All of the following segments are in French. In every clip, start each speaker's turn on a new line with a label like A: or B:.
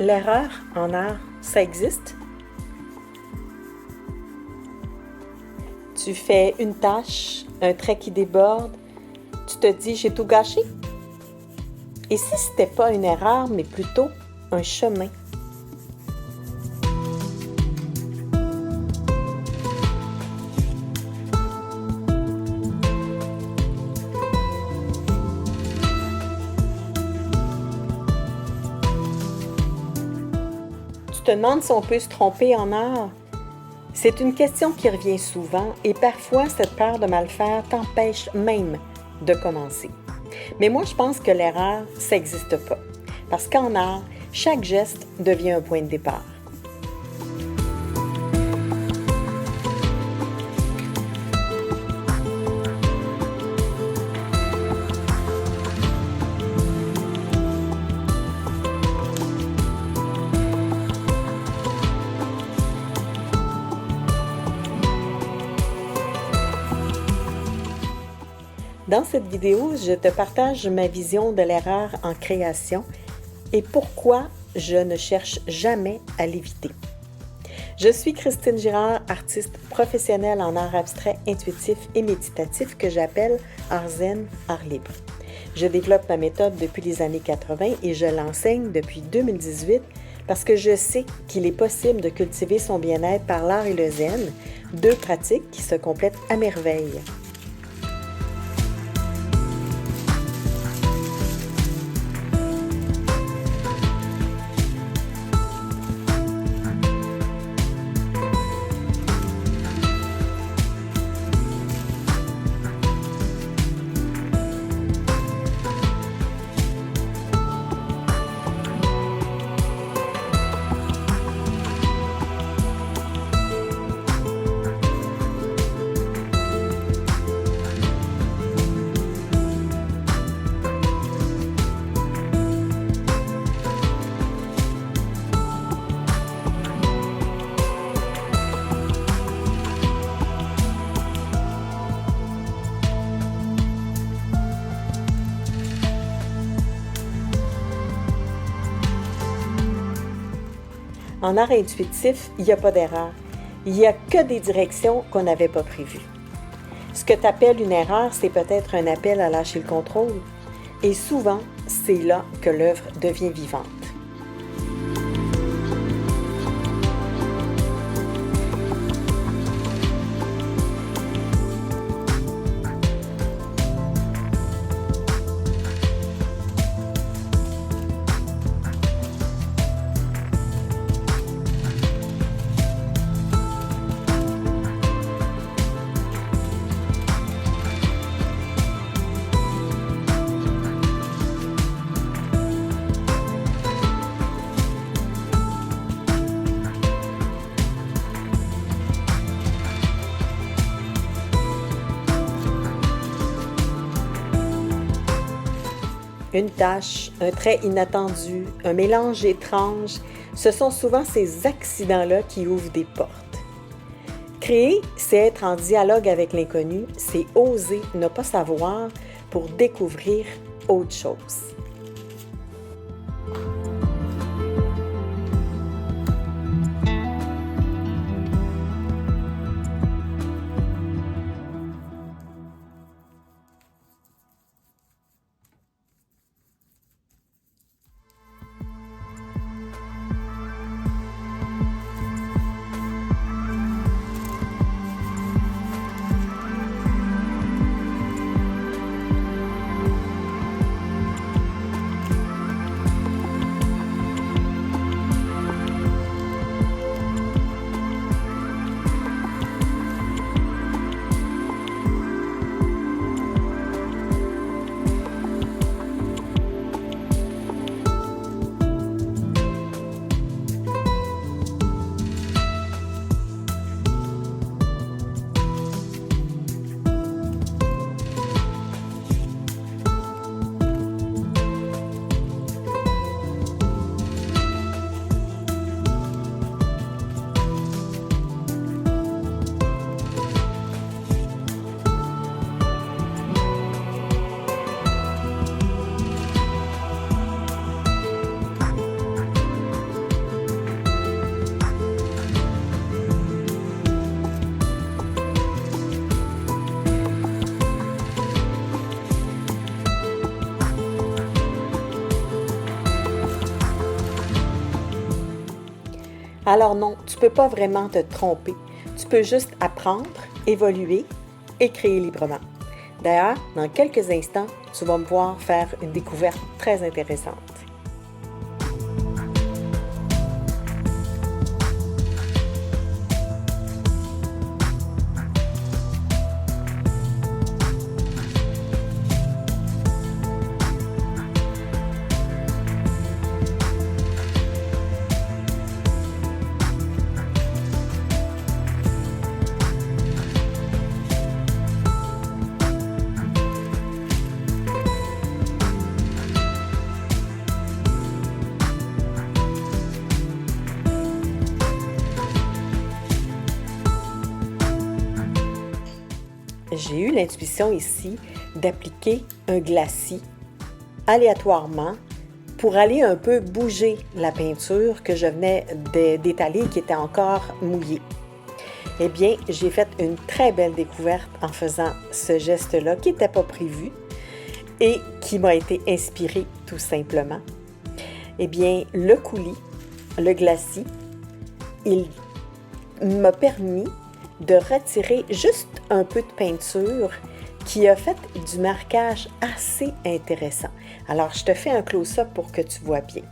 A: l'erreur en art, ça existe? Tu fais une tâche, un trait qui déborde, tu te dis j'ai tout gâché? Et si c'était pas une erreur, mais plutôt un chemin? Tu te demandes si on peut se tromper en art? C'est une question qui revient souvent et parfois cette peur de mal faire t'empêche même de commencer. Mais moi, je pense que l'erreur, ça n'existe pas. Parce qu'en art, chaque geste devient un point de départ. Dans cette vidéo, je te partage ma vision de l'erreur en création et pourquoi je ne cherche jamais à l'éviter. Je suis Christine Girard, artiste professionnelle en art abstrait, intuitif et méditatif que j'appelle art zen, art libre. Je développe ma méthode depuis les années 80 et je l'enseigne depuis 2018 parce que je sais qu'il est possible de cultiver son bien-être par l'art et le zen, deux pratiques qui se complètent à merveille. En art intuitif, il n'y a pas d'erreur. Il n'y a que des directions qu'on n'avait pas prévues. Ce que tu appelles une erreur, c'est peut-être un appel à lâcher le contrôle. Et souvent, c'est là que l'œuvre devient vivante. Une tâche, un trait inattendu, un mélange étrange, ce sont souvent ces accidents-là qui ouvrent des portes. Créer, c'est être en dialogue avec l'inconnu, c'est oser ne pas savoir pour découvrir autre chose. Alors non, tu ne peux pas vraiment te tromper. Tu peux juste apprendre, évoluer et créer librement. D'ailleurs, dans quelques instants, tu vas me voir faire une découverte très intéressante. J'ai eu l'intuition ici d'appliquer un glacis aléatoirement pour aller un peu bouger la peinture que je venais d'étaler qui était encore mouillée. Eh bien, j'ai fait une très belle découverte en faisant ce geste-là qui n'était pas prévu et qui m'a été inspiré tout simplement. Eh bien, le coulis, le glacis, il m'a permis de retirer juste un peu de peinture qui a fait du marquage assez intéressant. Alors, je te fais un close-up pour que tu vois bien.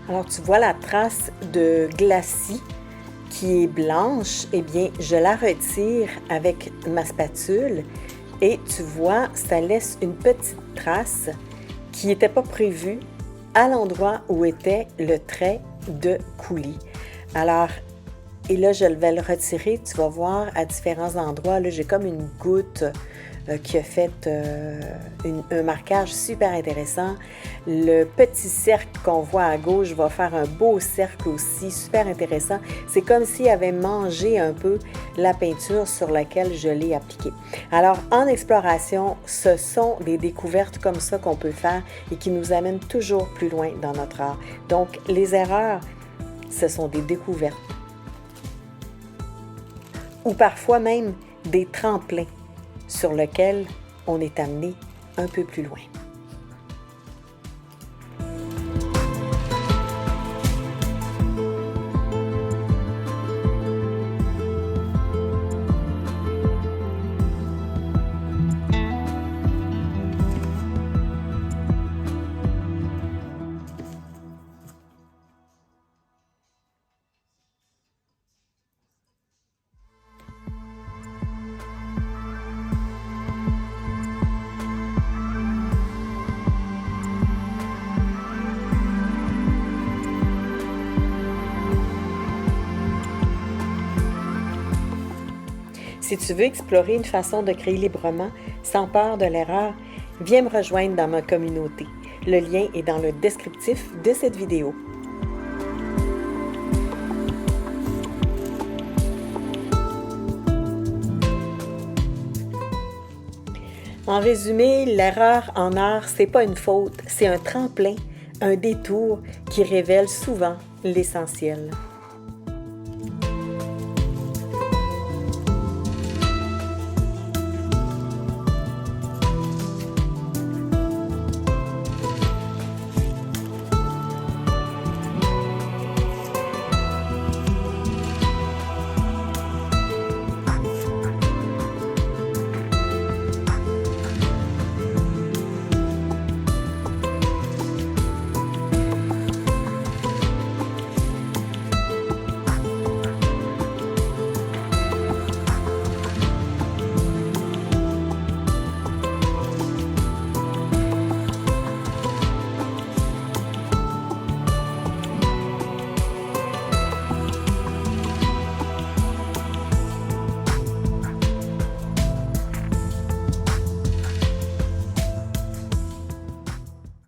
A: Alors, tu vois la trace de glacis qui est blanche, eh bien, je la retire avec ma spatule et tu vois, ça laisse une petite trace qui n'était pas prévue à l'endroit où était le trait de coulis. Alors, et là, je vais le retirer, tu vas voir à différents endroits, là, j'ai comme une goutte qui a fait un marquage super intéressant. Le petit cercle qu'on voit à gauche va faire un beau cercle aussi, super intéressant. C'est comme s'il avait mangé un peu la peinture sur laquelle je l'ai appliquée. Alors, en exploration, ce sont des découvertes comme ça qu'on peut faire et qui nous amènent toujours plus loin dans notre art. Donc, les erreurs, ce sont des découvertes. Ou parfois même des tremplins sur lequel on est amené un peu plus loin. Si tu veux explorer une façon de créer librement, sans peur de l'erreur, viens me rejoindre dans ma communauté. Le lien est dans le descriptif de cette vidéo. En résumé, l'erreur en art, c'est pas une faute, c'est un tremplin, un détour qui révèle souvent l'essentiel.